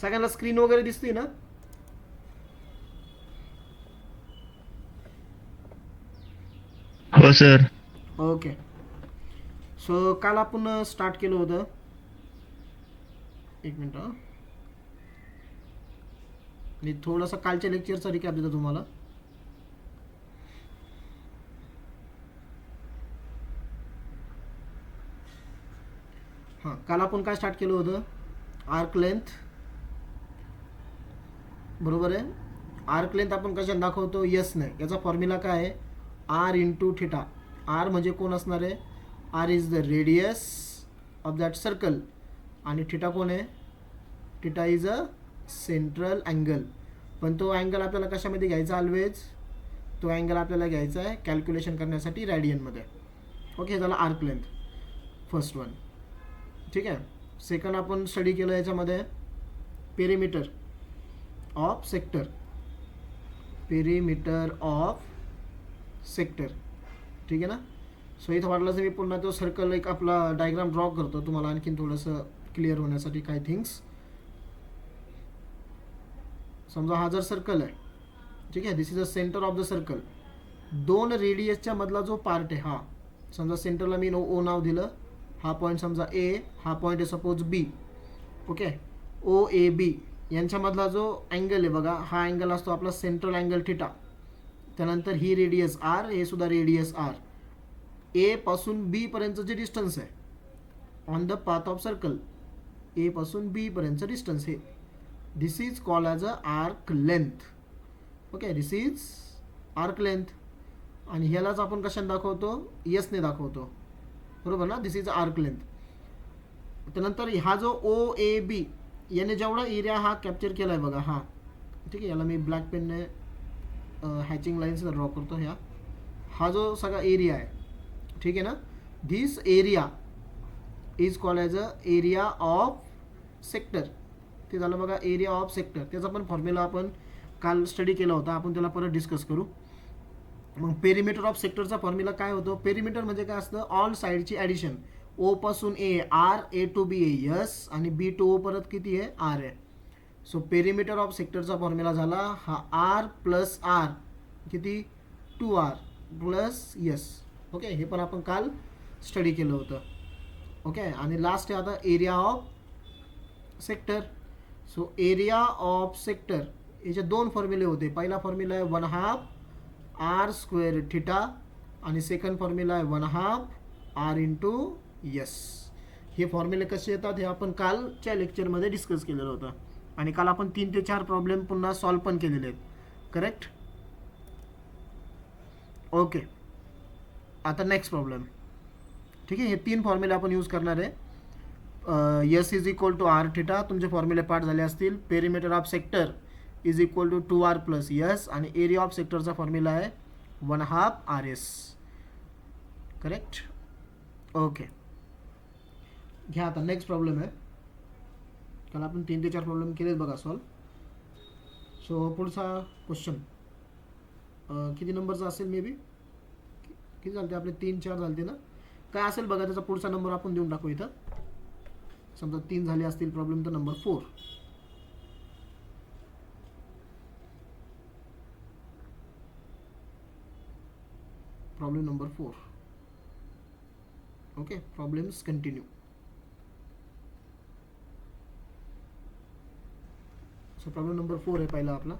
सगळ्यांना स्क्रीन वगैरे दिसते ना? हो सर. ओके. सो काल आपण स्टार्ट केलं होतं. एक मिनिट हां. मी थोडंसं कालच्या लेक्चरचा रिकॅप देतो तुम्हाला. हां, काल आपण काय स्टार्ट केलं होतं? आर्क लेंथ, बरोबर आहे. आर्क लेंथ आपण कशाने दाखवतो? यसने. याचा फॉर्म्युला काय आहे? R into theta. आर म्हणजे कोण असणार आहे? R is the radius of that circle आणि थिटा कोण आहे? Theta is a central angle. पण तो अँगल आपल्याला कशामध्ये घ्यायचा? ऑलवेज तो अँगल आपल्याला घ्यायचा आहे कॅल्क्युलेशन करण्यासाठी रॅडियनमध्ये. ओके, हे झालं आर्क लेंथ, फर्स्ट वन. ठीक आहे. सेकंड आपण स्टडी केलं याच्यामध्ये perimeter of sector. Perimeter of sector, ठीक आहे ना. सो इथं वाटलं तर मी पुन्हा तो सर्कल एक आपला डायग्राम ड्रॉ करतो तुम्हाला आणखीन थोडंसं क्लिअर होण्यासाठी काही थिंग्स. समजा हा जर सर्कल आहे, ठीक आहे, this is a centre of the circle. दोन रेडियसच्या मधला जो पार्ट आहे हा, समजा सेंटरला मी ओ नाव दिलं. हा पॉईंट समजा ए, हा पॉईंट आहे suppose B. Okay, O A B यांच्यामधला जो अँगल आहे बघा, हा अँगल असतो आपला सेंट्रल अँगल थिटा. त्यानंतर ही रेडियस आर, हे सुद्धा रेडियस आर. ए पासून बी पर्यंत जे डिस्टन्स आहे on the path of circle, A पासून बी पर्यंतचं डिस्टन्स हे, this is called as a arc length. Okay, this is arc length. आणि ह्यालाच आपण कशाने दाखवतो? यसने दाखवतो, बरोबर ना. This is arc length. त्यानंतर हा जो ओ ए बी याने जेवढा एरिया हा कॅप्चर केला आहे बघा, हा, ठीक आहे, याला मी ब्लॅक पेनने हॅचिंग लाईन्स ड्रॉ करतो. हा जो सगळा एरिया आहे, ठीक आहे ना, this area is called as a area of sector. ते झालं बघा एरिया ऑफ सेक्टर. त्याचा पण फॉर्म्युला आपण काल स्टडी केला होता, आपण त्याला परत डिस्कस करू. मग पेरिमीटर ऑफ सेक्टरचा फॉर्म्युला काय होतो? पेरिमीटर म्हणजे काय असतं? All साईडची addition. ओ पासून A R, A to B a S, आणि बी टू ओ परत किती आहे? आर आहे. सो पेरिमीटर ऑफ सेक्टरचा फॉर्म्युला झाला हा आर प्लस आर, किती? 2r plus S. ओके, हे पण आपण काल स्टडी केलं होतं. ओके, आणि लास्ट आहे आता area of sector. So area of sector याचे दोन फॉर्म्युले होते. पहिला फॉर्म्युला आहे 1/2 आर स्क्वेअर थिटा, आणि सेकंड फॉर्म्युला आहे 1/2 आर इंटू यस. हे फॉर्म्युले कसे येतात हे आपण कालच्या लेक्चरमध्ये डिस्कस केलेलं होतं. आणि काल आपण 3 ते 4 प्रॉब्लेम पुन्हा सॉल्व पण केलेले आहेत, करेक्ट. ओके, आता नेक्स्ट प्रॉब्लेम. ठीक आहे, हे 3 फॉर्म्युले आपण यूज करणार आहे. S is equal to R theta, तुमचे फॉर्म्युले पाठ झाले असतील. Perimeter of sector is equal to 2r plus S, आणि एरिया ऑफ सेक्टरचा फॉर्म्युला आहे 1/2 RS, करेक्ट. ओके, घ्या आता नेक्स्ट प्रॉब्लेम आहे. काल आपण 3 ते 4 प्रॉब्लेम केलेत बघा सॉल्व. सो पुढचा क्वेश्चन किती नंबरचा असेल? मे बी किती झालते आपले? 3-4 झालते ना. काय असेल बघा त्याचा पुढचा नंबर आपण देऊन टाकू इथं. समजा 3 झाले असतील प्रॉब्लेम तर number 4. Problem number 4. Okay, problems continue. So problem number 4 आहे पहिला आपला.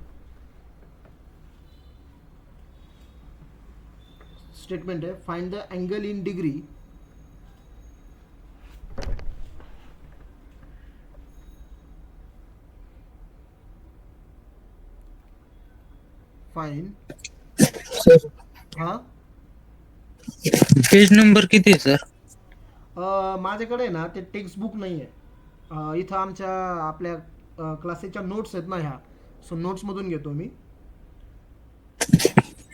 स्टेटमेंट आहे, find the angle in degree fine. Sir हा, पेज नंबर किती आहे सर? माझ्याकडे ना ते टेक्स्ट बुक नाही आहे. इथं आमच्या आपल्या क्लासेसच्या नोट्स आहेत ना ह्या. सो नोट्समधून घेतो मी.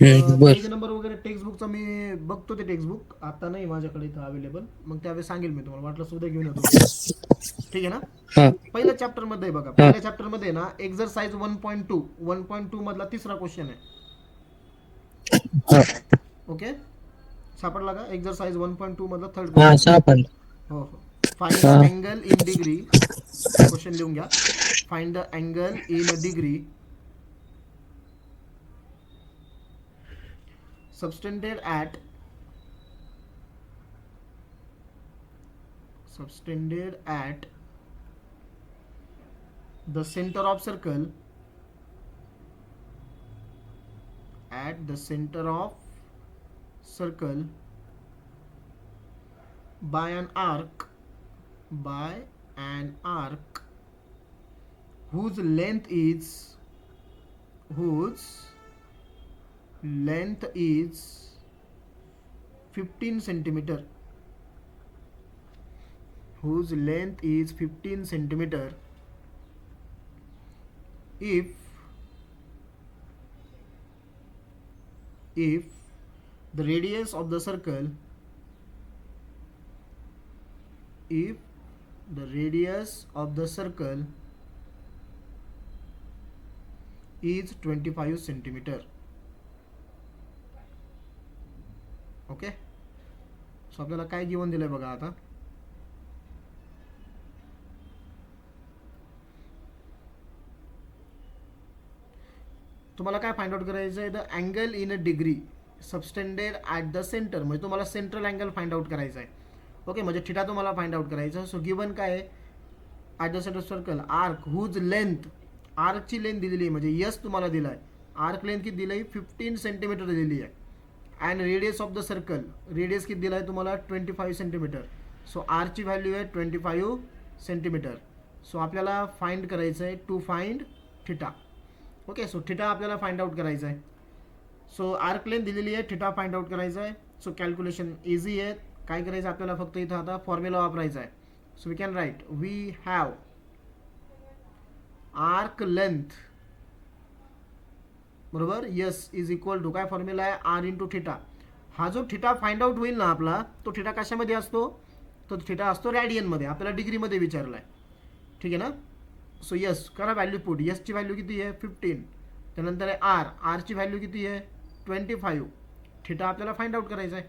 बर. पेज नंबर वगैरे टेक्स्ट बुकचा मी बघतो. ते टेक्स्ट बुक आता नाही माझ्याकडे इथं अवेलेबल. मग त्यावेळेस सांगेल मी तुम्हाला, वाटलं सुद्धा घेऊन येतो मी. ठीक आहे ना. हा पहिल्या चॅप्टरमध्ये बघा, हा पहिल्या चॅप्टरमध्ये ना एक्झरसाइज 1.2 मधला तिसरा क्वेश्चन आहे. हा ओके, सापडला का? एक्झरसाइज 1.2 मधला थर्ड हा क्वेश्चन आहे. सापडलं. हो हो. Find the angle in degree, question लिहून घ्या. Find the angle in degree subtended at the center of circle, at the center of circle by an arc whose length is 15 centimeter, whose length is 15 centimeter, if the radius of the circle, if the radius of the circle is 25 centimeter. Okay. So आपल्याला काय given दिलंय बघा आता. तुम्हाला काय find out करायचं आहे, the angle in a degree subtended at the centre, म्हणजे तुम्हाला सेंट्रल अँगल फाइंड आउट करायचा आहे. ओके, म्हणजे थिटा तुम्हाला फाइंड आउट करायचं. सो गिवन काय आहे, at the centre circle arc whose length, आर्कची लेंथ दिलेली आहे, म्हणजे यस तुम्हाला दिला आहे. आर्क लेंथ किती दिली आहे, 15 सेंटीमीटर दिलेली आहे. And radius of the circle, radius किती दिला आहे तुम्हाला, 25 सेंटीमीटर. सो आरची व्हॅल्यू आहे 25 सेंटीमीटर. सो आपल्याला फाइंड करायचं आहे to find theta. Okay, so theta आपल्याला फाइंड आउट करायचं आहे. सो आर्क लेंथ दिलेली आहे, थिटा फाइंड आउट करायचं आहे. सो कॅल्क्युलेशन इझी आहे. काय करायचं आपल्याला, फक्त इथं आता फॉर्म्युला वापरायचा आहे. So we can write, we have arc length, बरोबर, यस, इज इक्वल टू काय फॉर्म्युला आहे, आर इंटू थिटा. हा जो थिटा फाइंड आउट होईल ना आपला, तो थिटा कशामध्ये असतो, तो थिटा असतो रॅडियनमध्ये. आपल्याला डिग्रीमध्ये विचारला आहे, ठीक आहे ना. सो यस करा, व्हॅल्यू पुट. यसची व्हॅल्यू किती आहे, 15. त्यानंतर आहे आर, आरची व्हॅल्यू किती आहे, 25. थिटा आपल्याला फाइंड आउट करायचा आहे.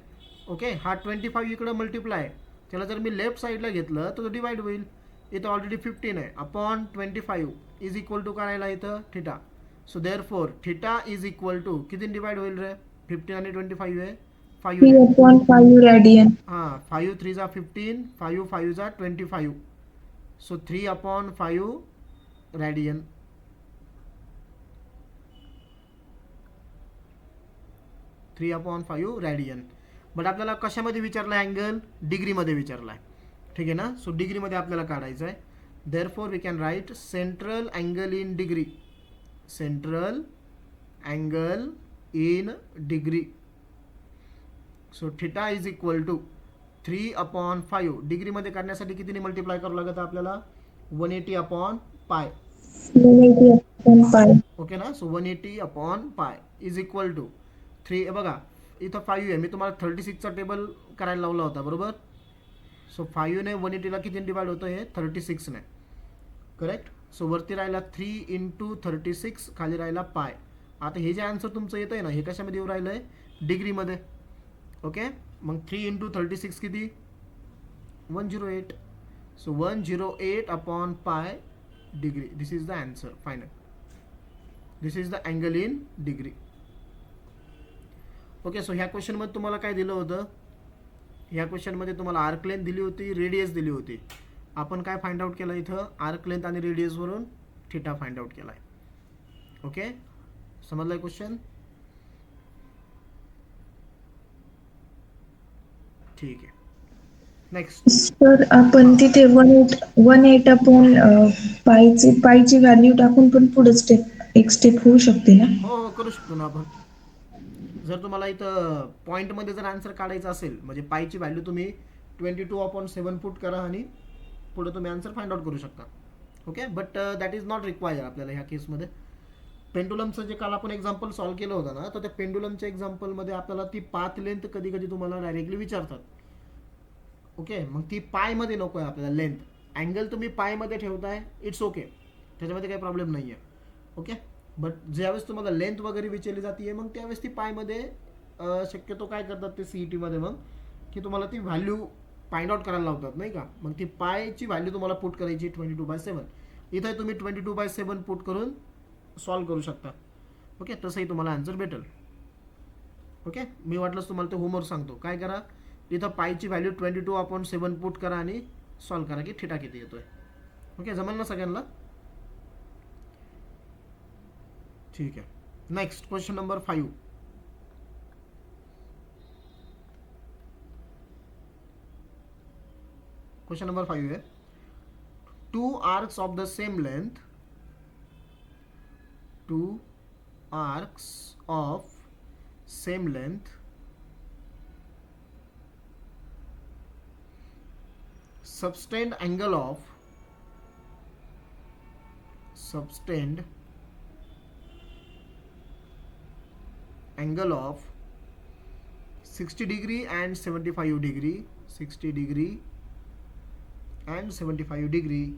ओके, हा 25 इकडं मल्टिप्लाय, त्याला जर मी लेफ्ट साईडला घेतलं तर तो डिवाइड होईल. इथं ऑलरेडी 15 आहे, अपॉन 25 इज इक्वल टू करायला इथं theta. So therefore theta is equal to किती डिवाइड होईल रे, 15 आणि 25 आहे 5 3/5 रेडियन. हां, 5 3 जा 15, 5 5 जा 25. So 3/5 radian. रेडियन. बट आपल्याला कशामध्ये विचारला अँगल, डिग्रीमध्ये विचारला आहे, ठीक आहे ना. सो डिग्रीमध्ये आपल्याला काढायचं आहे. Therefore we can write central angle in degree, central angle in degree. So theta is equal to 3/5. डिग्रीमध्ये काढण्यासाठी कितीने मल्टिप्लाय करावं लागतं आपल्याला, 180/पाय. 180/π. ओके ना. सो 180/पाय इज इक्वल टू 3. बघा इथं 5 आहे, मी तुम्हाला 36चा टेबल करायला लावला होता, बरोबर. सो 5ने 180ला किती डिवाइड होतं, हे 36ने, करेक्ट. सो वरती राहिला 3 इंटू 36, खाली राहिला पाय. आता हे जे आन्सर तुमचं येतं आहे ना, हे कशामध्ये येऊ राहिलं आहे, डिग्रीमध्ये. ओके, मग 3 इंटू 36 किती, 108. सो 108/पाय degree. This is the answer final. This is the angle in degree. Okay, so ह्या क्वेश्चनमध्ये तुम्हाला काय दिलं होतं, ह्या क्वेश्चनमध्ये तुम्हाला आर्क लेंथ दिली होती, रेडियस दिली होती. आपण काय फाइंड आउट केलं इथं, आर्क लेंथ आणि रेडियसवरून थिटा फाइंड आउट केला आहे. ओके, समजलाय क्वेश्चन, ठीक आहे. नेक्स्ट सर आपण तिथे 1/8/पायची व्हॅल्यू टाकून पण पुढे एक स्टेप होऊ शकते ना. हो हो, करू शकतो ना आपण. जर तुम्हाला इथं पॉईंटमध्ये जर आन्सर काढायचा असेल, म्हणजे पायची व्हॅल्यू तुम्ही 22/7 पुट करा आणि पुढे तुम्ही आन्सर फाइंड आउट करू शकता. Okay, but that is not require आपल्याला ह्या केसमध्ये. पेंडुलमचं जे काल आपण एक्झाम्पल सॉल्व्ह केलं होतं ना, तर त्या पेंडुलमच्या एक्झाम्पलमध्ये आपल्याला ती पाथ लेंथ कधी कधी तुम्हाला डायरेक्टली विचारतात. ओके, मग ती पायमध्ये नको आहे आपल्याला लेंथ. अँगल तुम्ही पायमध्ये ठेवताय, इट्स ओके, त्याच्यामध्ये काही प्रॉब्लेम नाही आहे. ओके, बट ज्यावेळेस तुम्हाला लेंथ वगैरे विचारली जाते मग त्यावेळेस ती पायमध्ये शक्यतो काय करतात ते CET मध्ये मग, की तुम्हाला ती व्हॅल्यू फाइंड आउट करायला लावतात नाही का. मग ती पायची व्हॅल्यू तुम्हाला पुट करायची 22/7. इथं तुम्ही 22/7 पुट करून सॉल्व्ह करू शकता. ओके, तसंही तुम्हाला आन्सर भेटेल. ओके, मी वाटलंच तुम्हाला ते होमवर्क सांगतो. काय करा, इथं पायची व्हॅल्यू 22/7 पुट करा आणि सॉल्व्ह करा की थिटा किती येतोय. ओके, जमेल ना सगळ्यांना. ठीक आहे. Next question number 5. Question number 5 है, 2 arcs of the same length, 2 arcs of same length subtend angle of 60 degree and 75 degree, 60 degree and 75 degree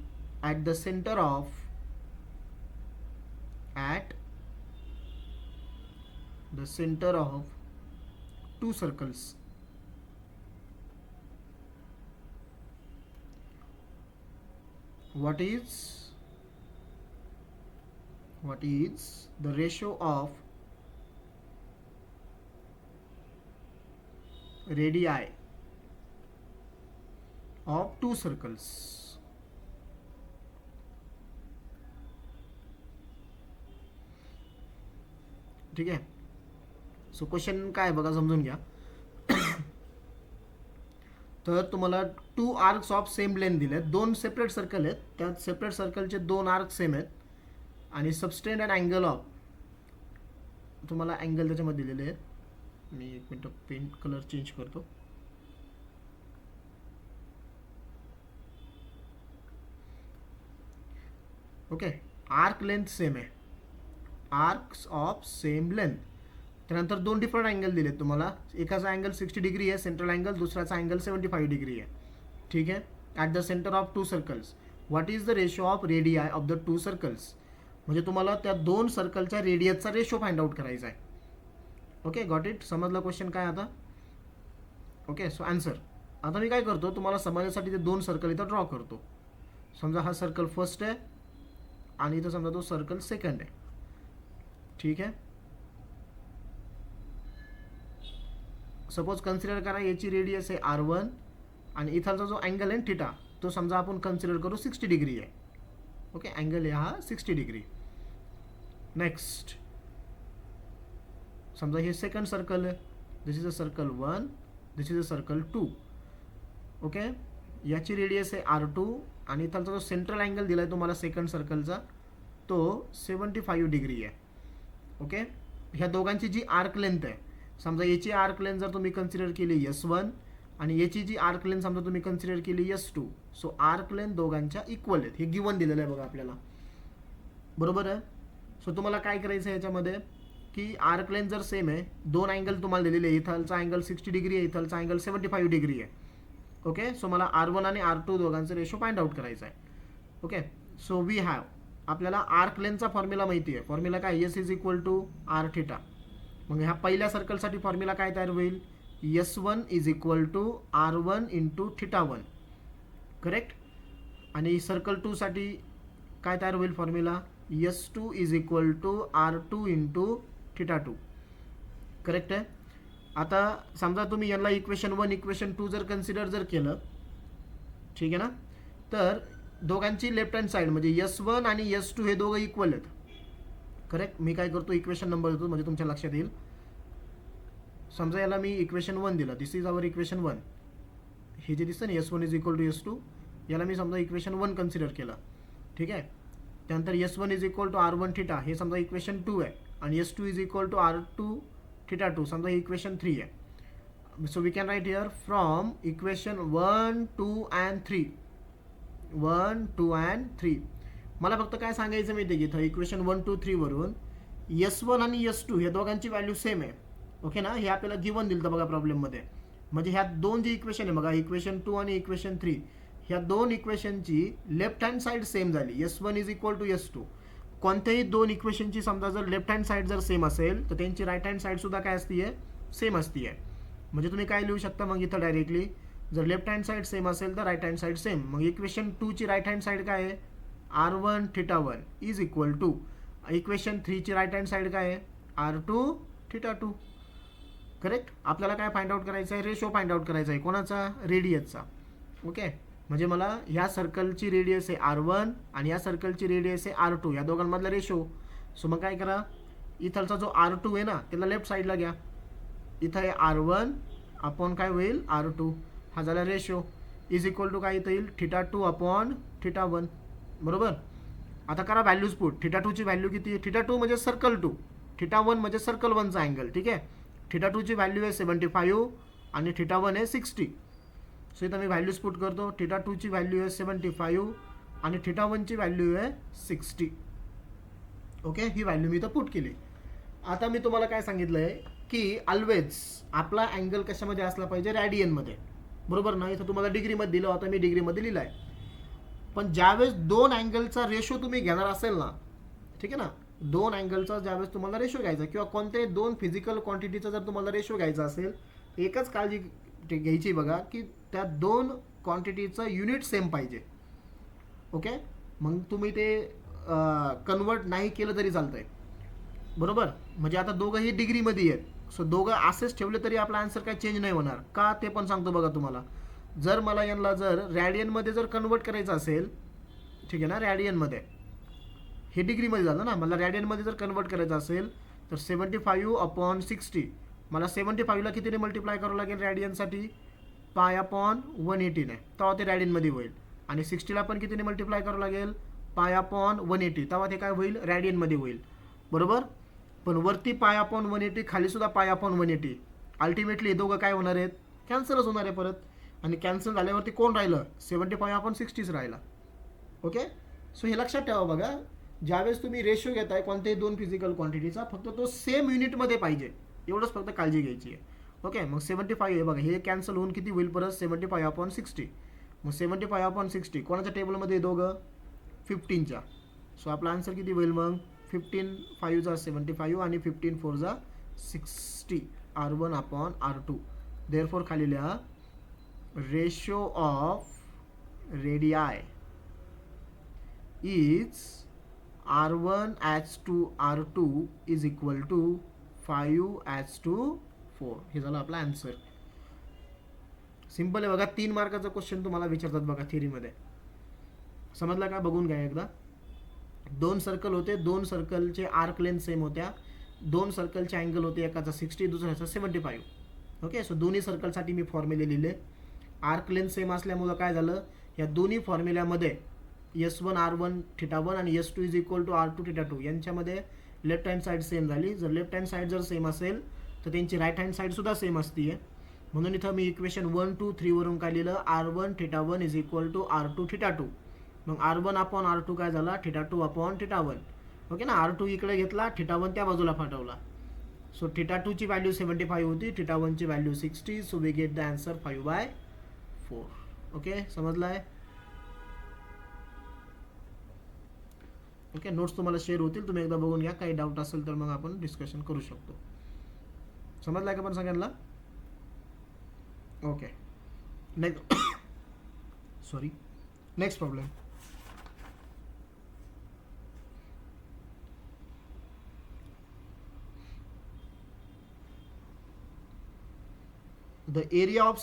at the center of two circles. What is the ratio of radii of two circles? ठीक आहे. So question काय बघा, समजून घ्या. तर तुम्हाला 2 arcs of same length दिले, 2 separate circle आहेत, त्यात सेपरेट सर्कलचे 2 आर्क सेम आहेत आणि सबस्टेंड अँड अँगल ऑफ, तुम्हाला अँगल त्याच्यामध्ये दिलेले आहेत. मी एक मिनटं पेंट कलर चेंज करतो. ओके, आर्क लेंथ सेम आहे, आर्क्स ऑफ सेम लेंथ. त्यानंतर 2 डिफरंट अँगल दिलेत तुम्हाला. एकाचा अँगल 60 डिग्री आहे सेंट्रल अँगल, दुसऱ्याचा अँगल 75 डिग्री आहे. ठीक आहे. At the centre of 2 circles, what is the ratio of radii of the 2 circles. म्हणजे तुम्हाला त्या 2 सर्कलच्या रेडियसचा रेशो फाइंड आउट करायचा आहे. Okay, got it. समजलं क्वेश्चन काय आता. Okay, so answer. आता मी काय करतो, तुम्हाला समजण्यासाठी ते 2 सर्कल इथं ड्रॉ करतो. समजा हा सर्कल फर्स्ट आहे आणि इथं समजा तो सर्कल सेकंड आहे. ठीक आहे. सपोज कन्सिडर करा याची रेडियस आहे R1 आणि इथलचा जो अँगल आहे थिटा, तो समजा आपण कन्सिडर करू 60 डिग्री आहे. ओके, अँगल आहे हा 60 डिग्री. नेक्स्ट समजा हे सेकंड सर्कल आहे, this is a circle 1, this is a circle 2. Okay, याची रेडियस आहे R2 आणि इथलचा जो सेंट्रल अँगल दिला आहे तुम्हाला सेकंड सर्कलचा, तो 75 डिग्री आहे. ओके, ह्या दोघांची जी आर्क लेंथ आहे, समजा याची आर्क लेंथ जर तुम्ही कन्सिडर केली S1 आणि याची जी आर्क लेंथ समजा तुम्ही कन्सिडर केली S2, सो आर्क लेंथ दोघांच्या इक्वल आहेत. हे गिवन दिलेलं आहे बघा आपल्याला, बरोबर आहे. सो तुम्हाला काय करायचं आहे याच्यामध्ये की आर्क लेंथ जर सेम आहे, 2 अँगल तुम्हाला दिलेले आहे, इथलचा अँगल 60 डिग्री आहे, इथलचा अँगल 75 डिग्री आहे. ओके, सो मला R1 आणि R2 दोघांचं रेशो फाइंड आउट करायचा आहे. ओके, सो वी हॅव, आपल्याला आर्क लेंथचा फॉर्म्युला माहिती आहे. फॉर्म्युला काय, S is equal to R theta. मग ह्या पहिल्या सर्कलसाठी फॉर्म्युला काय तयार होईल, S1 is equal to R1 into theta 1. Correct. आणि सर्कल 2 साठी काय तयार होईल formula, S2 is equal to R2 into theta 2. Correct आहे. आता समजा तुम्ही यांना इक्वेशन 1 इक्वेशन 2 जर कन्सिडर जर केलं, ठीक आहे ना, तर दोघांची लेफ्ट हँड साईड म्हणजे S1 आणि S2 हे दोघं इक्वल आहेत. करेक्ट. मी काय करतो, इक्वेशन नंबर देतो म्हणजे तुमच्या लक्षात येईल. समजा याला मी इक्वेशन 1 दिलं, दिस इज आवर इक्वेशन 1. हे जे दिसतं ना S1 is equal to S2, याला मी समजा इक्वेशन 1 कन्सिडर केलं. ठीक आहे. त्यानंतर S1 is equal to R1 theta, हे समजा इक्वेशन 2 आहे, आणि S2 is equal to R2 theta 2 समजा इक्वेशन 3 आहे. So we can write here from equation 1, 2 and 3. 1, 2 and 3. मला फक्त काय सांगायचं माहिती आहे की इथं इक्वेशन 1, 2, 3 वरून S1 आणि S2 हे दोघांची व्हॅल्यू सेम आहे. ओके ना, हे आपल्याला गिवन दिलं बघा प्रॉब्लेममध्ये. म्हणजे ह्या 2 जी इक्वेशन आहे बघा, इक्वेशन 2 आणि इक्वेशन 3, ह्या 2 इक्वेशनची लेफ्ट हँड साईड सेम झाली. S1 is equal to S2. कोणत्याही 2 इक्वेशनची समजा जर लेफ्ट हँड साईड जर सेम असेल तर त्यांची राईट हँड साईड सुद्धा काय असते, सेम असते. म्हणजे तुम्ही काय लिहू शकता मग इथं डायरेक्टली, जर लेफ्ट हँड साईड सेम असेल तर राईट हँड साईड सेम. मग इक्वेशन 2 ची राईट हँड साईड काय आहे, R1 θ1 is equal two equation 3 ची राईट हँड साईड काय आहे, R2 θ2. करेक्ट. आपल्याला काय फाइंड आउट करायचं आहे, रेशो फाइंड आउट करायचा आहे कोणाचा, रेडियसचा. ओके, म्हणजे मला ह्या सर्कलची रेडियस आहे R1 आणि या सर्कलची रेडियस आहे R2, या दोघांमधला रेशो. सो मग काय करा, इथलचा जो R2 आहे ना त्याला लेफ्ट साईडला घ्या. इथं आहे R1 अपॉन काय होईल R2, हा झाला रेशो. इज इक्वल टू काय इथं येईल θ2 अपॉन θ1. बरोबर. आता करा व्हॅल्यूज पुट. θ2 ची व्हॅल्यू किती आहे, θ2 म्हणजे सर्कल 2, θ1 म्हणजे सर्कल 1चा अँगल. ठीक आहे. θ2 ची व्हॅल्यू आहे 75 आणि θ1 आहे 60. सो इथं मी व्हॅल्यूज पुट करतो. θ2 ची व्हॅल्यू आहे 75 आणि θ1 ची व्हॅल्यू आहे 60. ओके, ही व्हॅल्यू मी इथं पुट केली. आता मी तुम्हाला काय सांगितलं आहे की ऑलवेज आपला अँगल कशामध्ये असला पाहिजे, रॅडियनमध्ये. बरोबर ना. इथं तुम्हाला डिग्रीमध्ये दिलं होतं, मी डिग्रीमध्ये लिहिलं आहे. पण ज्यावेळेस दोन अँगलचा रेशो तुम्ही घेणार असेल ना, ठीक आहे ना, दोन अँगलचा ज्यावेळेस तुम्हाला रेशो घ्यायचा किंवा कोणत्याही दोन फिजिकल क्वांटिटीचा जर तुम्हाला रेशो घ्यायचा असेल, एकच काळजी घ्यायची बघा की त्या दोन क्वांटिटीचं युनिट सेम पाहिजे. ओके, मग तुम्ही ते कन्वर्ट नाही केलं तरी चालतंय. बरोबर. म्हणजे आता दोघंही डिग्रीमध्ये आहेत. सो दोघं असेच ठेवले तरी आपला आन्सर काय चेंज नाही होणार का, ते पण सांगतो बघा तुम्हाला. जर मला यांना जर रॅडियनमध्ये जर कन्वर्ट करायचं असेल, ठीक आहे ना, रॅडियनमध्ये, हे डिग्रीमध्ये झालं ना, मला रॅडियनमध्ये जर कन्वर्ट करायचं असेल तर 75 अपॉन 60, मला 75ला कितीने मल्टिप्लाय करावं लागेल रॅडियनसाठी, पाय अपॉन 180 ने, तेव्हा ते रॅडियनमध्ये होईल. आणि 60ला पण कितीने मल्टिप्लाय करावं लागेल, पाय अपॉन 180, तेव्हा ते काय होईल, रॅडियनमध्ये होईल. बरोबर. पण वरती पाय अपॉन 180, खाली सुद्धा पाय अपॉन 180. अल्टिमेटली दोघं काय होणार आहेत, कॅन्सलच होणार आहे परत. आणि कॅन्सल झाल्यावरती कोण राहिलं, 75 अपॉन 60च राहिला. ओके. सो हे लक्षात ठेवा बघा, ज्यावेळेस तुम्ही रेशो घेताय कोणत्याही दोन फिजिकल क्वांटिटीचा, फक्त तो सेम युनिटमध्ये पाहिजे, एवढंच फक्त काळजी घ्यायची आहे. ओके. मग 75 आहे बघा, हे कॅन्सल होऊन किती होईल परत, 75 अपॉन 60. मग 75 अपॉन 60 कोणाच्या टेबलमध्ये दोघं, 15च्या. सो आपला आन्सर किती होईल मग, 15 5 जा 75 आणि 15 4 जा 60, R1 अपॉन R2. देअरफॉर खाली लिहा, ratio of radii is R1 as to R2 is equal to 5 as to 4. हे झालं आपला आन्सर. सिंपल आहे बघा. 3 मार्काचा क्वेश्चन तुम्हाला विचारतात बघा थिअरीमध्ये. समजला का, बघून घ्या एकदा. दोन सर्कल होते, दोन सर्कलचे आर्क लेंथ सेम होत्या, दोन सर्कलचे अँगल होते, एकाचा 60 दुसऱ्याचा 75. ओके. सो दोन्ही सर्कलसाठी मी फॉर्म्युले लिहिले. आर्क लेंथ सेम असल्यामुळं काय झालं, या दोन्ही फॉर्म्युल्यामध्ये S1 R1 θ1 आणि S2 is equal to R2 θ2 यांच्यामध्ये लेफ्ट हँड साईड सेम झाली. जर लेफ्ट हँड साईड जर सेम असेल तर त्यांची राईट हँड साईड सुद्धा सेम असते. म्हणून इथं मी इक्वेशन 1 2 3 वरून काय लिहिलं, R1 θ1 is equal to R2 θ2. मग R1 अपॉन R2 काय झाला, θ2 अपॉन θ1. ओके ना. R2 इकडे घेतला, θ1 त्या बाजूला पाठवला. सो θ2 ची व्हॅल्यू 75 होती, θ1 ची value 60. So we get the answer 5/4. Okay, समजलाय. ओके. नोट्स तुम्हाला शेअर होतील, तुम्ही एकदा बघून घ्या. काही डाऊट असेल तर मग आपण डिस्कशन करू शकतो. समजलाय का पण सगळ्यांना. Okay. Next sorry next problem. The area of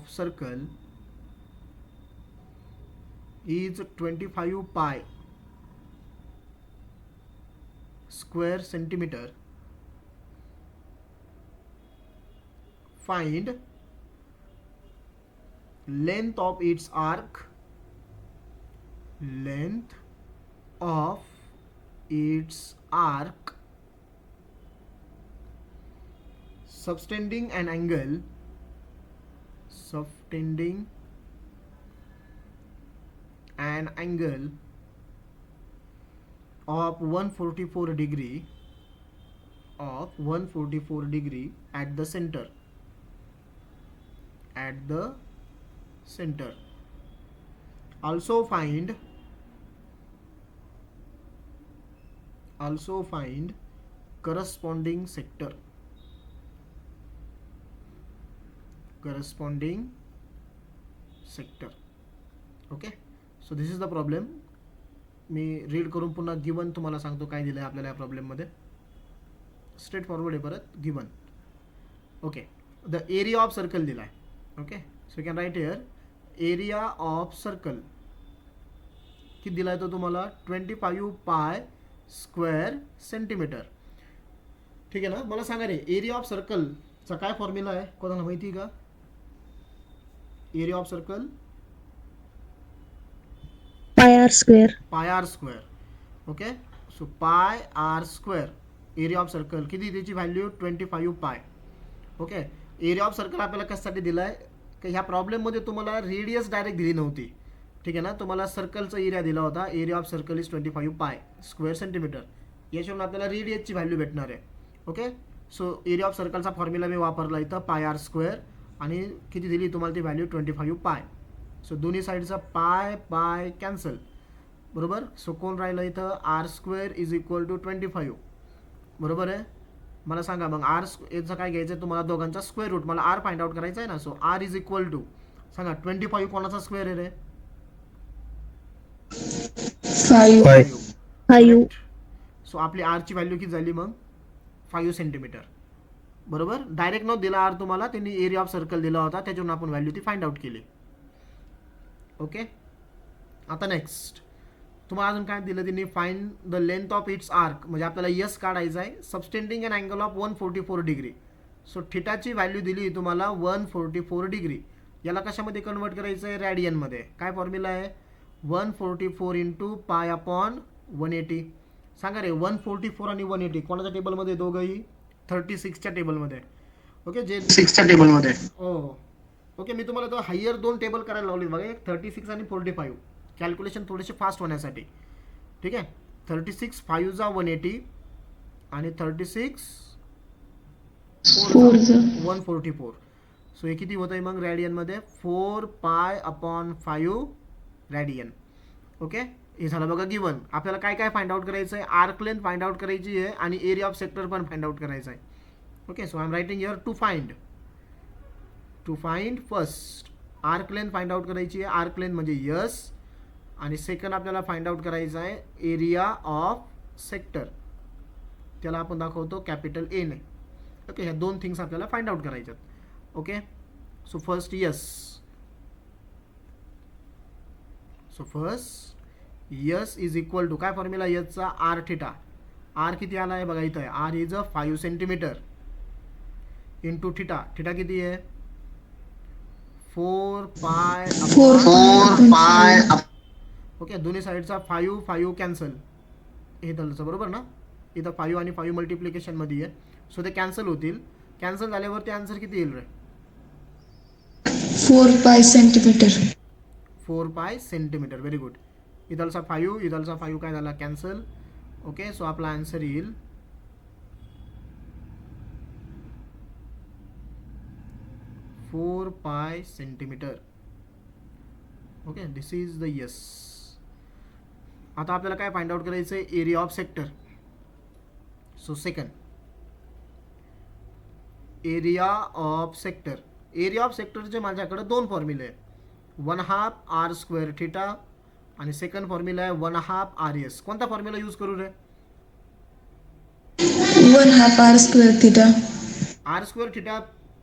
circle is 25 pi square centimeter. Find length of its arc, subtending an angle of 144 degree at the center. Also find corresponding sector. Corresponding sector. Okay, so this is the problem. Me read करून पुन्हा given तुम्हाला सांगतो काय दिलं आहे आपल्याला या प्रॉब्लेममध्ये. स्ट्रेट फॉरवर्ड आहे परत. Given. Okay, the area of circle दिला आहे. Okay, so you can write here area of circle किती दिला आहे तो तुम्हाला 25 पाय स्क्वेअर सेंटीमीटर. ठीक आहे ना. मला सांगा रे एरिया ऑफ सर्कलचा काय फॉर्म्युला आहे, कोणाला माहिती आहे का? Area of circle pi R square. Pi R square. Okay, so pi R square area of circle किती, त्याची व्हॅल्यू 25 पाय. ओके, एरिया ऑफ सर्कल आपल्याला कशासाठी दिला आहे की ह्या प्रॉब्लेममध्ये तुम्हाला रेडियस डायरेक्ट दिली नव्हती. ठीक आहे ना, तुम्हाला सर्कलचा एरिया दिला होता. Area of circle is 25 pi square centimetre. याच्यावरून आपल्याला रेडियसची व्हॅल्यू भेटणार आहे. ओके, सो एरिया ऑफ सर्कलचा फॉर्म्युला मी वापरला इथं पाय आर स्क्वेअर आणि किती दिली तुम्हाला ती व्हॅल्यू 25 पाय. सो दोन्ही साईडचा पाय पाय कॅन्सल. बरोबर. सो कोण राहिलं इथं R square is equal to 25. बरोबर आहे. मला सांगा मग आर याचं काय घ्यायचं आहे तुम्हाला दोघांचा स्क्वेअर रूट. मला आर फाइंड आउट करायचा आहे ना. So R is equal to सांगा 25 कोणाचा स्क्वेअर आहे रे? 5. सो आपली आरची व्हॅल्यू किती झाली मग 5 सेंटीमीटर. बरोबर. डायरेक्ट न दिला आर तुम्हाला, त्यांनी एरिया ऑफ सर्कल दिला होता, त्याच्यावरून आपण व्हॅल्यू ती फाइंड आउट केली. ओके, आता नेक्स्ट तुम्हाला अजून काय दिलं त्यांनी, find the length of its arc. म्हणजे आपल्याला यस काढायचा आहे subtending an angle of 144 degree. So थिटाची व्हॅल्यू दिली तुम्हाला 144 डिग्री. याला कशामध्ये कन्वर्ट करायचं आहे? रॅडियनमध्ये. काय फॉर्म्युला आहे? 144 इंटू पाय अपॉन 180. सांगा रे 144 आणि 180 कोणाच्या टेबलमध्ये? दोघंही 36च्या टेबलमध्ये. ओके, जे 6च्या टेबलमध्ये. हो. ओके, मी तुम्हाला तो हायर दोन टेबल करायला लावले बघा, एक 36 आणि 45. कॅल्क्युलेशन थोडेसे फास्ट होण्यासाठी. ठीक आहे. 36 5 जा 180 आणि 36 4 जा 144. सो हे किती होत आहे मग रॅडियनमध्ये? 4 पाय अपॉन 5 रॅडियन. ओके, हे झालं बघा गिवन. आपल्याला काय काय फाइंड आउट करायचं आहे? आर्क लेंथ फाइंड आउट करायची आहे आणि एरिया ऑफ सेक्टर पण फाइंड आउट करायचा आहे. Okay, so I am writing here to find first arc length find out करायची आहे. आर्क लेंथ म्हणजे यस. आणि सेकंड आपल्याला फाइंड आउट करायचं आहे एरिया ऑफ सेक्टर. त्याला आपण दाखवतो कॅपिटल ए ने. ओके, ह्या दोन थिंग्स आपल्याला फाइंड आउट करायच्यात. Okay, so first S. So first S is equal to काय फॉर्म्युला यसचा? R theta. आर किती आला आहे बघा इथं आहे. R is 5 centimetre into theta. Theta किती आहे? 4 पाय. ओके, दोन्ही साईडचा 5 कॅन्सल. हे झालं बरोबर ना. इथं 5 आणि 5 मल्टिप्लिकेशनमध्ये आहे. सो ते कॅन्सल होतील. कॅन्सल झाल्यावरती आन्सर किती येईल रे? 4 pi centimetre. 4 pi centimetre. Very good. इथलचा 5 इथलचा 5 काय झाला? कॅन्सल. ओके, सो आपला आन्सर येईल 4 pi centimetre. Okay, this is the S. आता आपल्याला काय फाइंड आउट करायचं आहे? Area of sector. So second area of sector. Area of सेक्टरचे माझ्याकडे दोन फॉर्म्युले आहे. 1/2 आर स्क्वेअर थिटा आणि सेकंड फॉर्म्युला आहे 1/2 आर एस. कोणता फॉर्म्युला यूज करू रे? 1/2 R square theta. R square theta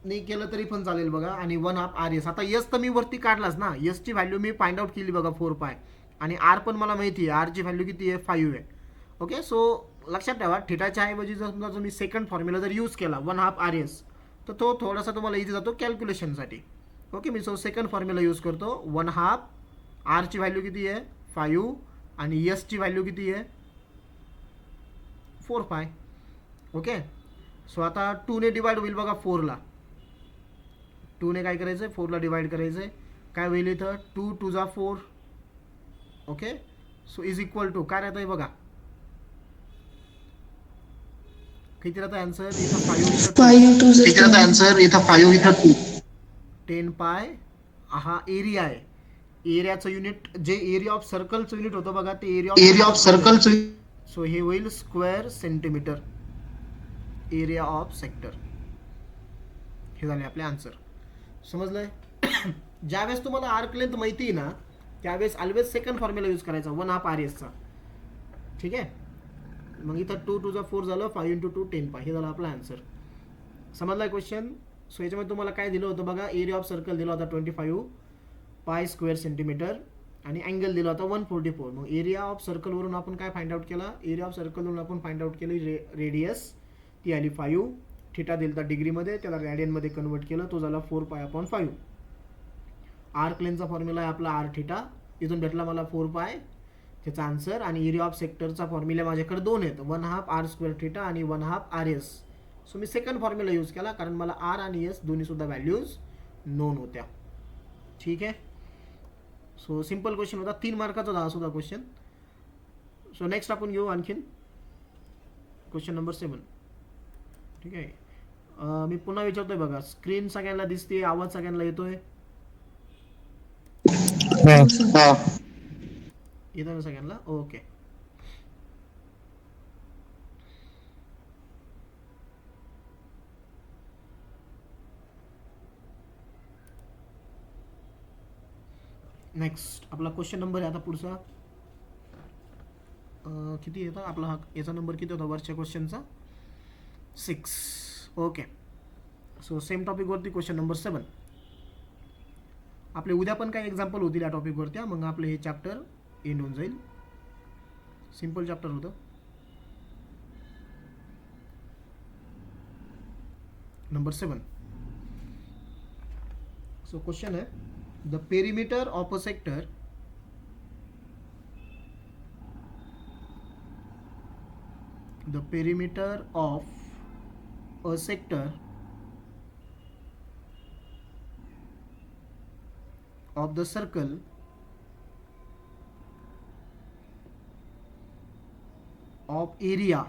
नाही केलं तरी पण चालेल बघा. आणि 1/2 आर एस. आता यस तर मी वरती काढलाच ना. यसची व्हॅल्यू मी फाइंड आउट केली बघा 4 पाय. आणि आर पण मला माहिती आहे. आरची व्हॅल्यू किती आहे? 5 आहे. ओके, सो लक्षात ठेवा थिटाच्या ऐवजी जर समजा तुम्ही सेकंड फॉर्म्युला जर यूज केला 1/2 आर एस तर तो थोडासा तुम्हाला इझी जातो कॅल्क्युलेशनसाठी. ओके, मी सेकंड फॉर्म्युला यूज करतो. 1/2 आरची व्हॅल्यू किती आहे? 5 आणि यसची व्हॅल्यू किती आहे? 4 पाय. ओके, सो आता 2 ने डिवाइड होईल बघा 4ला. 2 ने काय करायचं आहे? 4ला डिवाइड करायचं आहे. काय होईल इथं? 2 2 जा 4. Okay, so is equal to काय राहतं आहे बघा किती राहतं आन्सर? इथं 5 10 पाय. हा एरिया आहे. एरियाचं युनिट जे एरिया ऑफ सर्कलचं युनिट होतं बघा ते एरिया ऑफ सर्कलचं. सो हे होईल square centimetre. Area of sector. हे झाले आपले आन्सर. समजलंय? ज्यावेळेस तुम्हाला आर्क लेंथ माहिती आहे ना, त्यावेळेस ऑलवेज सेकंड फॉर्म्युला यूज करायचा 1/2 RS. ठीक आहे. मग इथं 2 2 4 झालं, 5 × 2 10 पाय. हे झालं आपला आन्सर. समजलाय क्वेश्चन? सो याच्यामध्ये तुम्हाला काय दिलं होतं बघा, एरिया ऑफ सर्कल दिला होता 25 पाय स्क्वेअर सेंटीमीटर आणि अँगल दिला होता 144. मग एरिया ऑफ सर्कलवरून आपण काय फाइंड आउट केला? एरिया ऑफ सर्कलवरून आपण फाइंड आउट केली रेडियस, ती आली 5. थिटा दिलता डिग्रीमध्ये, त्याला रॅडियनमध्ये कन्वर्ट केलं, तो झाला 4π/5. आर्क लेंथचा फॉर्म्युला आहे आपला आर थिटा, इथून भेटला मला 4π त्याचा आन्सर. आणि एरिया ऑफ सेक्टरचा फॉर्म्युला माझ्याकडे दोन आहेत, 1/2 R² थिटा आणि 1/2 RS. सो मी सेकंड फॉर्म्युला यूज केला कारण मला आर आणि एस दोन्ही सुद्धा व्हॅल्यूज नोन होत्या. ठीक आहे. सो सिंपल क्वेश्चन होता, 3 मार्काचा होता हा सुद्धा क्वेश्चन. सो नेक्स्ट आपण घेऊ आणखीन क्वेश्चन नंबर 7. ठीक आहे. मी पुन्हा विचारतोय बघा, स्क्रीन सगळ्यांना दिसते, आवाज सगळ्यांना येतोय? येतं ना सगळ्यांना? ओके. नेक्स्ट आपला क्वेश्चन नंबर आहे आता पुढचा. किती येतं आपला हा, याचा नंबर किती होता वरच्या क्वेश्चनचा? 6. ओके. सो सेम टॉपिकवरती क्वेश्चन नंबर 7. आपले उद्या पण काही एक्झाम्पल होतील या टॉपिकवरती, मग आपले हे चॅप्टर एंड होऊन जाईल. सिंपल चॅप्टर होतं. नंबर 7. सो क्वेश्चन आहे, the perimeter of a sector of the circle of area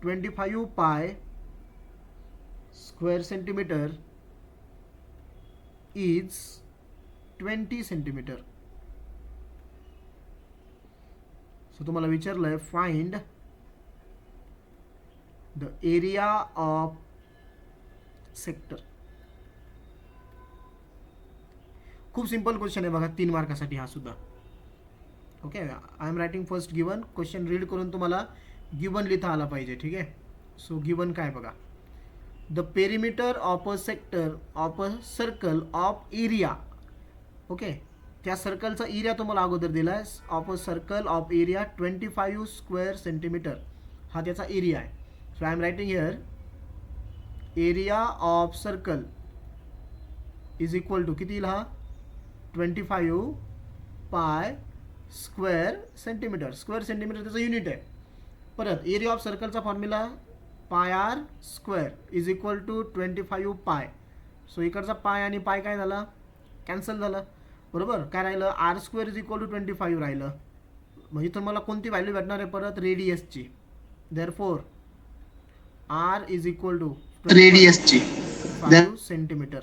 25 pi square centimeter is 20 centimeter. So तुम्हाला विचारलंय find the area of sector. खूप सिंपल क्वेश्चन आहे बघा, 3 मार्कासाठी हा सुद्धा. ओके. I am writing first given. Question read करून तुम्हाला गिवन लिहिता आला पाहिजे. ठीक आहे. सो गिवन काय बघा, the perimeter of a sector of a circle of area. Okay. त्या सर्कलचा एरिया तुम्हाला अगोदर दिला आहे, of a circle of area 25 square centimetre. हा त्याचा एरिया आहे. So I am writing here area of circle is equal to किती हा 25 pi square centimetre. Square centimetre त्याचं युनिट आहे. परत एरिया ऑफ सर्कलचा formula πr² is equal to 25 pi. So इकडचा पाय आणि पाय काय झाला, कॅन्सल झालं. बरोबर. काय राहिलं, R² इज इक्वल टू 25 राहिलं. म्हणजे इथून मला कोणती व्हॅल्यू भेटणार आहे परत, रेडियसची. Therefore R is equal to रेडियसची 5 सेंटीमीटर.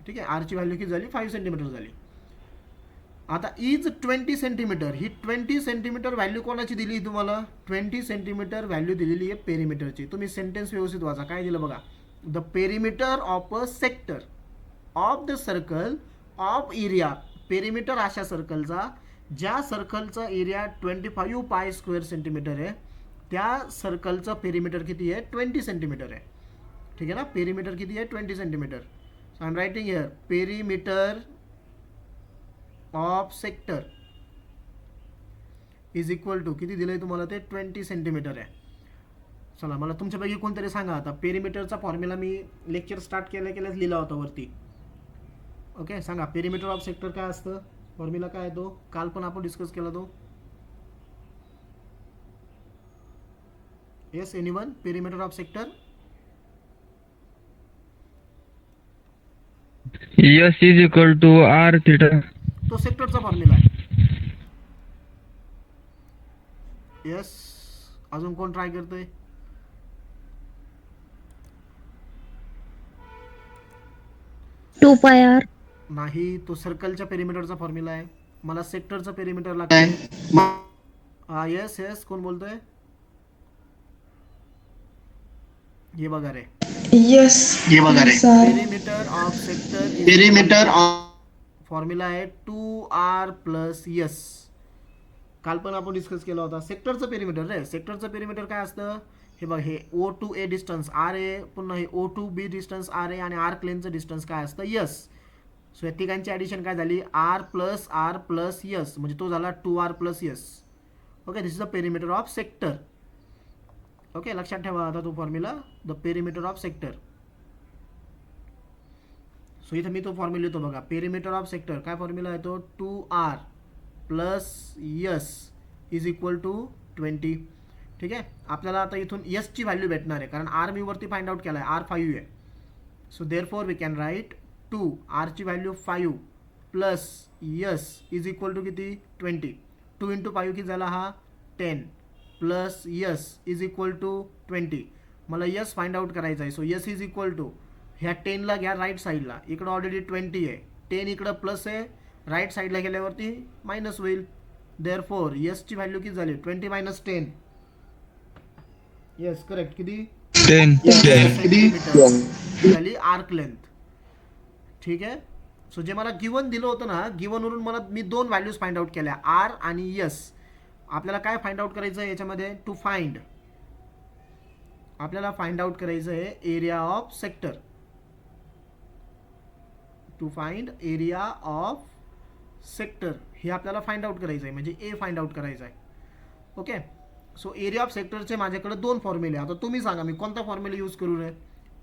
ठीक आहे. आरची व्हॅल्यू किती झाली, 5 सेंटीमीटर झाली. आता is 20 centimetre. He 20 centimetre value कोणाची दिली तुम्हाला, 20 सेंटीमीटर व्हॅल्यू दिलेली आहे पेरीमीटरची. तुम्ही सेंटेन्स व्यवस्थित वाचा. काय दिलं बघा, the perimeter of a sector of the circle of area. Perimeter अशा सर्कलचा ज्या सर्कलचा एरिया 25 पाय स्क्वेअर सेंटीमीटर आहे, त्या सर्कलचं पेरीमीटर किती आहे, 20 सेंटीमीटर आहे. ठीक आहे ना. पेरीमीटर किती आहे, 20 centimetre. So I am writing here perimeter of sector is equal to किती दिलंय तुम्हाला ते 20 सेंटीमीटर आहे. चला मला तुमच्यापैकी कोणतरी सांगा आता, पेरीमीटरचा फॉर्म्युला मी लेक्चर स्टार्ट केल्याच लिहिला होता वरती. ओके. सांगा पेरीमीटर ऑफ सेक्टर काय असतं, फॉर्म्युला काय आहे तो, काल पण आपण डिस्कस केला तो. Yes anyone, perimeter of sector. S is equal to R theta. तो सेक्टरचा फॉर्म्युला आहे. येस. अजून कोण ट्राय करतोय? टू पाय आर. नाही, तो सर्कलच्या पेरीमीटरचा फॉर्म्युला आहे. मला सेक्टरचा पेरीमीटर लागतंय. येस येस, कोण बोलतोय? हे बघा रे, यस हे बघा रे. Perimeter of sector perimeter formula आहे 2r प्लस यस. काल पण आपण डिस्कस केला होता सेक्टरचं पेरिमीटर रे. सेक्टरचं पेरिमीटर काय असतं, हे बघ, हे O2A डिस्टन्स आर आहे, पुन्हा हे O2B डिस्टन्स आर आहे, आणि आर्क लेनचं डिस्टन्स काय असतं यस. सो या तिघांची ॲडिशन काय झाली, आर प्लस यस, म्हणजे तो झाला 2r plus S. Okay, this is the perimeter of sector. Okay, लक्षात ठेवा आता तो formula, the perimeter of sector. So इथं मी तो फॉर्म्युला लिहितो बघा, पेरिमीटर ऑफ सेक्टर काय फॉर्म्युला आहे तो, 2r plus S is equal to 20. ठीक आहे, आपल्याला आता इथून यसची व्हॅल्यू भेटणार आहे, कारण आर मी वरती फाइंड आउट केला आहे, आर 5 आहे. So therefore we can write 2, आरची व्हॅल्यू 5 plus S is equal to किती 20. 2 इंटू 5 किती झाला हा 10 plus S is equal to 20. मला यस फाइंड आउट करायचा आहे. So S is equal to, ह्या 10ला घ्या राईट साईडला, इकडं ऑलरेडी 20 आहे, 10 इकडं प्लस आहे, राईट साईडला गेल्यावरती मायनस होईल. देअर फोर यसची व्हॅल्यू किती झाली 20 मायनस 10. येस करेक्ट, किती 10. सेंटीमीटर झाली आर्क लेंथ. ठीक आहे, सो जे मला गिवन दिलं होतं ना, गिवनवरून मला मी दोन व्हॅल्यूज फाइंड आउट केल्या, आर आणि यस. आपल्याला काय फाइंड आउट करायचं आहे याच्यामध्ये, आपल्याला फाइंड आउट करायचं आहे area of sector. To find area of sector हे आपल्याला फाइंड आउट करायचं आहे, म्हणजे ए फाइंड आउट करायचं आहे. ओके, सो एरिया ऑफ सेक्टरचे माझ्याकडे दोन फॉर्म्युले. आता तुम्ही सांगा मी कोणता फॉर्म्युला यूज करू रे.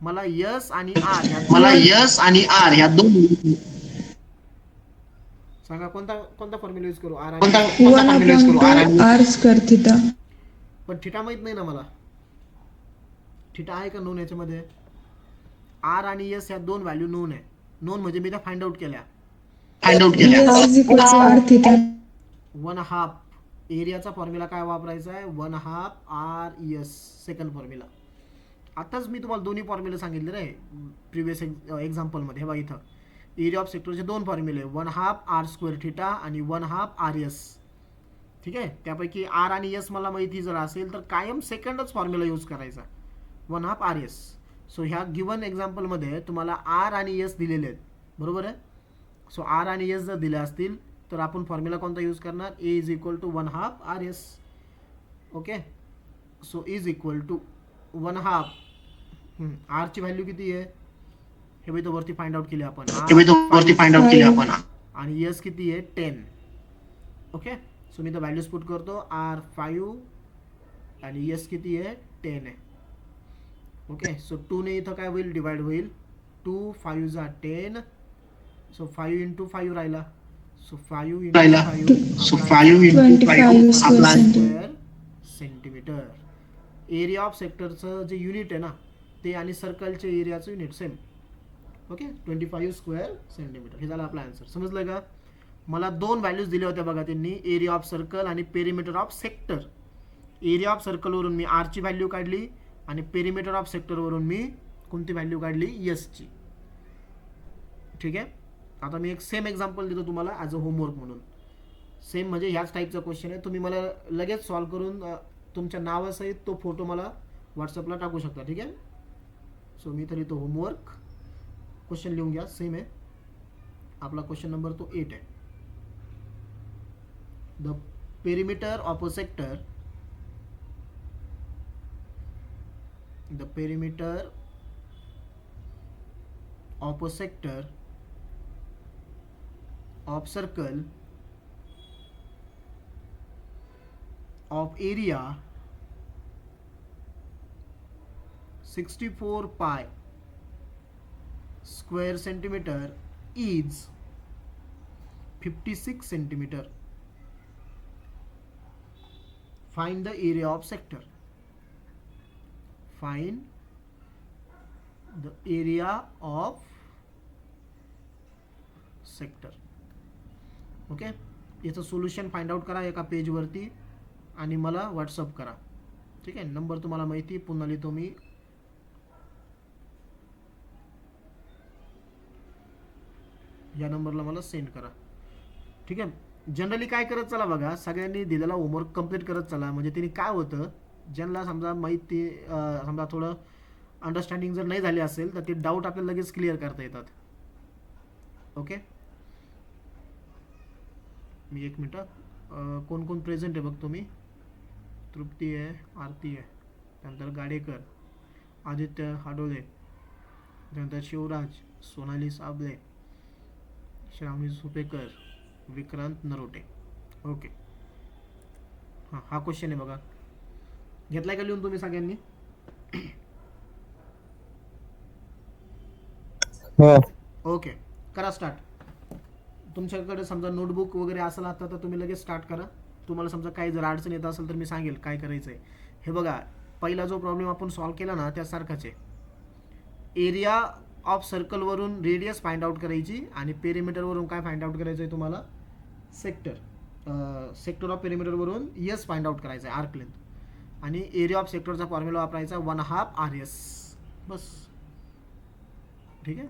मला यस आणि आर ह्या दोन सांगा कोणता फॉर्म्युला यूज करू, आर आणि कोणता वन फॉर्म्युला यूज करू, अपॉन आर स्क्वेअर थिटा. पण थिटा माहित नाही ना मला, थिटा आहे का नोन याच्यामध्ये. आर आणि यस ह्या दोन व्हॅल्यू नोन आहे. नोन म्हणजे मी त्या फाइंड आउट केल्या. S is equal to R theta. 1/2 एरियाचा फॉर्म्युला काय वापरायचा आहे, 1/2 आर यस. सेकंड फॉर्म्युला आताच मी तुम्हाला दोन्ही फॉर्म्युले सांगितले रे प्रिव्हियस एक्झाम्पलमध्ये. हे बघा इथं एरिया ऑफ सेक्टरचे दोन फॉर्म्युले, 1/2 आर स्क्वेअर थिटा आणि 1/2 आर यस. ठीक आहे, त्यापैकी आर आणि यस मला माहिती जर असेल तर कायम सेकंडच फॉर्म्युला यूज करायचा, 1/2 आर यस. सो ह्या गिवन एक्झाम्पलमध्ये तुम्हाला आर आणि यस दिलेले आहेत, बरोबर आहे. सो आर आणि यस जर दिले असतील तर आपण फॉर्म्युला कोणता यूज करणार, a is equal to 1/2 r yes. Okay, so is equal to 1/2 आरची व्हॅल्यू किती आहे, हे बघ वरती फाइंड आउट केली आपण, आणि यस किती आहे 10. ओके, सो मी तर व्हॅल्यूज पुट करतो, आर 5 आणि यस किती आहे 10 आहे. ओके, सो 2 ने इथं काय होईल डिवाइड होईल, 2 5 जा 10. सो 5 इंटू 5 राहिला, so 5 into 25 square centimetre. Area of सेक्टरचं जे युनिट आहे ना ते आणि सर्कलचे एरियाचं unit same. Okay, 25 square centimetre. हे झालं आपला आन्सर. समजलं का. मला दोन व्हॅल्यूज दिल्या होत्या बघा त्यांनी, एरिया ऑफ सर्कल आणि perimeter of sector. Area of सर्कलवरून मी आरची व्हॅल्यू काढली आणि पेरिमीटर ऑफ सेक्टरवरून मी कोणती व्हॅल्यू काढली, यसची. ठीक आहे, आता मी एक सेम एक्झाम्पल देतो तुम्हाला ॲज अ होमवर्क म्हणून. सेम म्हणजे ह्याच टाईपचा क्वेश्चन आहे, तुम्ही मला लगेच सॉल्व करून तुमच्या नावासहित तो फोटो मला व्हॉट्सअपला टाकू शकता. ठीक आहे, सो मी तरी तो होमवर्क क्वेश्चन लिहून घ्या, सेम आहे आपला क्वेश्चन नंबर तो 8 आहे. The perimeter of a sector, the perimeter of a sector of circle of area 64 pi square centimeter is 56 centimeter. Find the area of sector. Find the area of sector. Okay, याचं solution find out करा एका पेजवरती आणि मला WhatsApp करा. ठीक आहे, number तुम्हाला माहिती, पुन्हा लिहितो मी. या नंबरला मला सेंड करा. ठीक आहे, जनरली काय करत चला बघा, सगळ्यांनी दिलेला होमवर्क कंप्लीट करत चला. म्हणजे त्यांनी काय होतं, ज्यांना समजा माहिती समजा थोडं अंडरस्टँडिंग जर नाही झाली असेल तर ते डाऊट आपल्याला लगेच क्लिअर करता येतात. ओके, मी एक मिनटं, कोण कोण प्रेझेंट आहे बघतो मी. तृप्ती आहे, आरती आहे, त्यानंतर गाडेकर, आदित्य हाडोळे, त्यानंतर शिवराज, सोनाली साबळे, श्रावणी सुपेकर, विक्रांत नरोटे. ओके, हां हा क्वेश्चन आहे बघा. घेतलाय का लिहून तुम्ही सगळ्यांनी? हो. ओके, करा स्टार्ट. तुमच्याकडे समजा नोटबुक वगैरे असेल आता तर तुम्ही लगेच स्टार्ट करा. तुम्हाला समजा काही जर अडचण येत असेल तर मी सांगेल काय करायचं आहे. हे बघा, पहिला जो प्रॉब्लेम आपण सॉल्व्ह केला ना त्यासारखाच आहे. एरिया ऑफ सर्कलवरून रेडियस फाइंड आउट करायची आणि पेरिमीटरवरून काय फाइंड आउट करायचं आहे तुम्हाला? सेक्टर ऑफ पेरिमीटरवरून यस फाइंड आउट करायचं आहे, आर्क लेंथ. आणि एरिया ऑफ सेक्टरचा फॉर्म्युला वापरायचा 1/2 RS. बस, ठीक आहे.